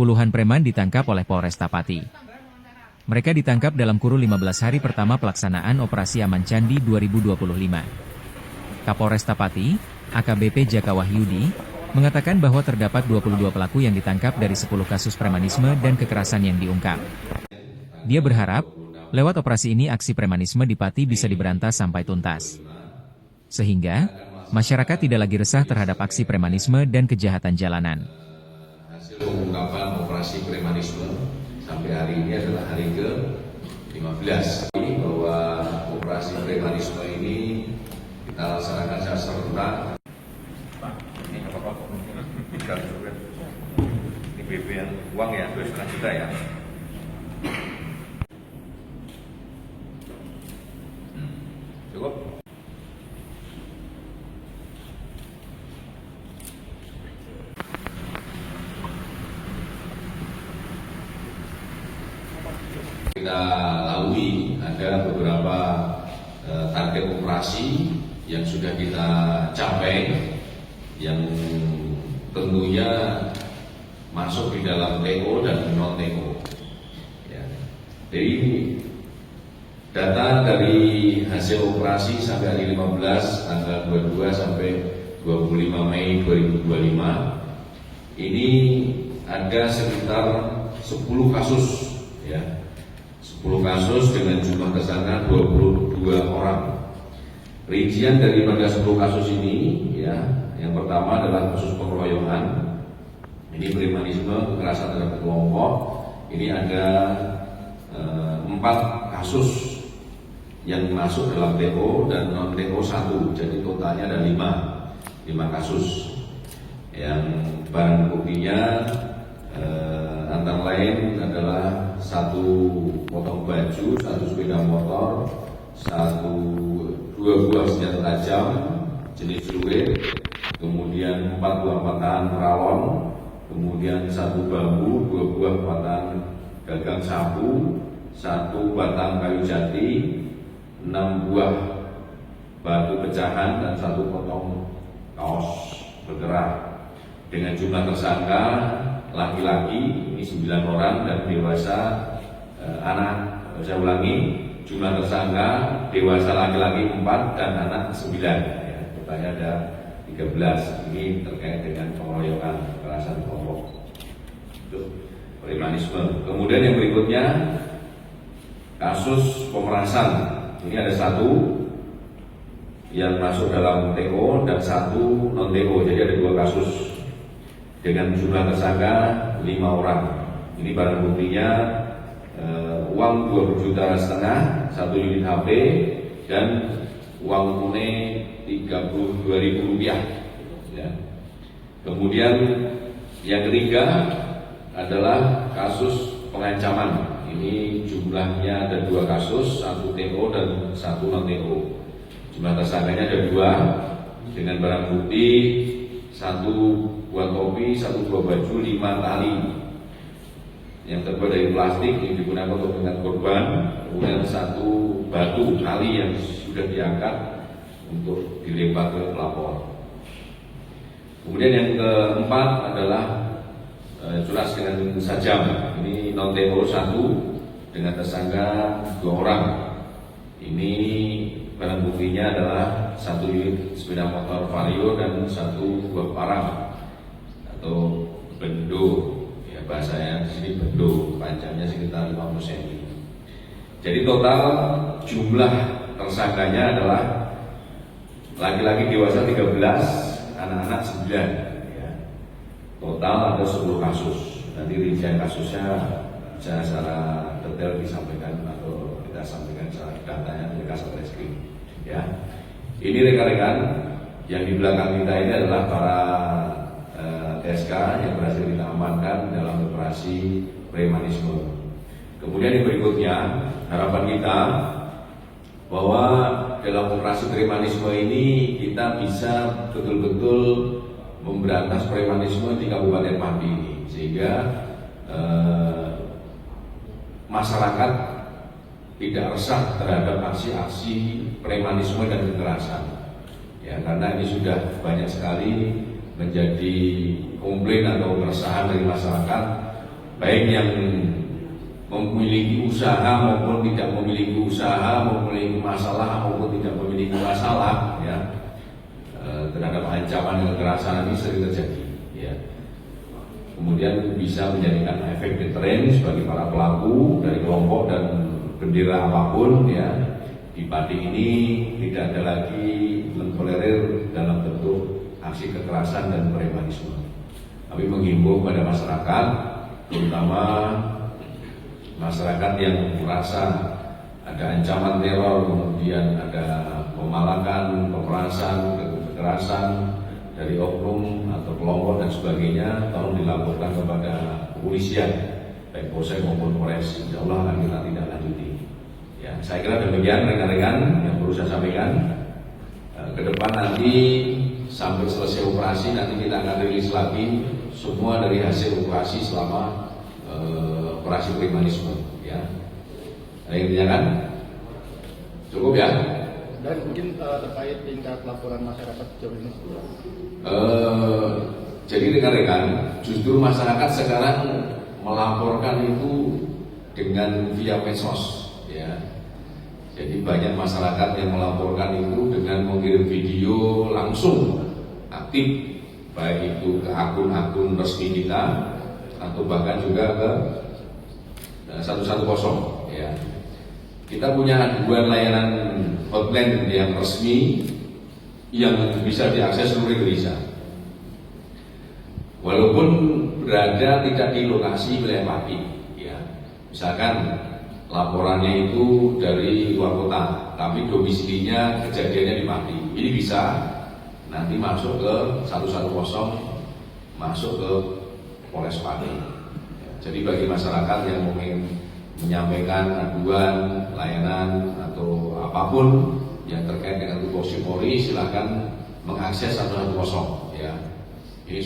Puluhan preman ditangkap oleh Polresta Pati. Mereka ditangkap dalam kurun 15 hari pertama pelaksanaan Operasi Aman Candi 2025. Kapolresta Pati, AKBP Jaka Wahyudi, mengatakan bahwa terdapat 22 pelaku yang ditangkap dari 10 kasus premanisme dan kekerasan yang diungkap. Dia berharap, lewat operasi ini aksi premanisme di Pati bisa diberantas sampai tuntas. Sehingga, masyarakat tidak lagi resah terhadap aksi premanisme dan kejahatan jalanan. Hasil pengungkapan operasi premanisme sampai hari ini adalah hari ke-15. Bahwa operasi premanisme ini kita laksanakan secara serentak. Pak, ini apa-apa? Ini BP yang uang ya, 2,5 juta ya. Cukup? Kita lalui ada beberapa target operasi yang sudah kita capai, yang tentunya masuk di dalam TO dan non TO. Ya. Jadi data dari hasil operasi sampai hari 15 tanggal 22 sampai 25 Mei 2025 ini ada sekitar 10 kasus, ya. 10 kasus dengan jumlah tersangka 22 orang. Rincian daripada 10 kasus ini, ya, yang pertama adalah kasus pengeroyokan. Ini premanisme, kekerasan terhadap kelompok. Ini ada 4 kasus yang masuk dalam TO dan non TO 1. Jadi totalnya ada 5 kasus. Yang barang buktinya antara lain adalah 1 potong baju, 1 sepeda motor, 2 buah senjata tajam jenis fluid, kemudian 4 buah patahan peralon, kemudian 1 bambu, 2 buah patahan gagang sapu, 1 batang kayu jati, 6 buah batu pecahan dan 1 potong kaos bergerak. Dengan jumlah tersangka laki-laki ini 9 orang dan dewasa anak. Saya ulangi, jumlah tersangka dewasa laki-laki 4 dan anak 9. Ya, totalnya ada 13. Ini terkait dengan pengeroyokan, kekerasan kelompok, itu premanisme. Kemudian yang berikutnya kasus pemerasan. Ini ada 1 yang masuk dalam TO dan 1 non TO. Jadi ada 2 kasus dengan jumlah tersangka 5 orang. Ini barang buktinya uang 2,5 juta, 1 unit HP dan uang tunai Rp32.000. Ya. Kemudian yang ketiga adalah kasus pengancaman. Ini jumlahnya ada 2 kasus, 1 TO dan 1 non TO. Jumlah tersangkanya ada 2 dengan barang bukti 1 buah topi, 1 buah baju, 5 tali yang terbuat dari plastik yang digunakan untuk mengikat korban, kemudian 1 batu tali yang sudah diangkat untuk dilempar ke pelapor. Kemudian yang keempat adalah curas dengan sajam. Ini non TO 1 dengan tersangka 2 orang. Ini barang buktinya adalah 1 unit sepeda motor Vario dan 1 buah parang atau bendo. Ya, bahasanya di sini bendo, panjangnya sekitar 50 cm. Jadi total jumlah tersangkanya adalah laki-laki dewasa 13, anak-anak 9. Ya. Total ada 10 kasus. Nanti rincian kasusnya bisa secara detail disampaikan atau kita sampaikan secara datanya di Kasat-Reskrim. Ya, ini rekan-rekan yang di belakang kita ini adalah para TSK yang berhasil kita amankan dalam operasi premanisme. Kemudian yang berikutnya, harapan kita bahwa dalam operasi premanisme ini kita bisa betul-betul memberantas premanisme di Kabupaten Pati ini, sehingga masyarakat tidak resah terhadap aksi-aksi premanisme dan kekerasan. Ya, karena ini sudah banyak sekali menjadi komplain atau keresahan dari masyarakat baik yang memiliki usaha maupun tidak memiliki usaha, memiliki masalah maupun tidak memiliki masalah, ya, terhadap ancaman kekerasan ini sering terjadi, ya. Kemudian bisa menjadikan efek deteren bagi para pelaku dari kelompok dan bendera apapun, ya. Di Pati ini tidak ada lagi mentolerir dalam bentuk aksi kekerasan dan premanisme. Kami menghimbau kepada masyarakat, terutama masyarakat yang merasa ada ancaman teror, kemudian ada pemalakan, pemerasan, kekerasan dari oknum atau kelompok dan sebagainya, tolong dilaporkan kepada kepolisian, baik Polsek maupun Polres. Insya Allah akan kita tindak lanjuti. Ya, saya kira demikian rekan-rekan yang perlu saya sampaikan. Ke depan nanti sampai selesai operasi nanti kita akan rilis lagi semua dari hasil operasi selama operasi premanisme, ya. Ada yang ditanyakan? Cukup ya? Dan mungkin terkait tingkat laporan masyarakat sejauh ini. Jadi rekan-rekan, justru masyarakat sekarang melaporkan itu dengan via medsos, ya. Jadi banyak masyarakat yang melaporkan itu dengan mengirim video langsung aktif, baik itu ke akun-akun resmi kita atau bahkan juga ke 110, ya. Kita punya aduan layanan hotline yang resmi yang bisa diakses seluruh Indonesia. Walaupun berada tidak di lokasi wilayah Pati, ya. Misalkan laporannya itu dari luar kota, tapi domisilinya kejadiannya di Pati. Ini bisa nanti masuk ke 110, masuk ke Polres Pati. Jadi bagi masyarakat yang mungkin menyampaikan aduan, layanan atau apapun yang terkait dengan tupoksi Polri, silakan mengakses 110, ya. Ini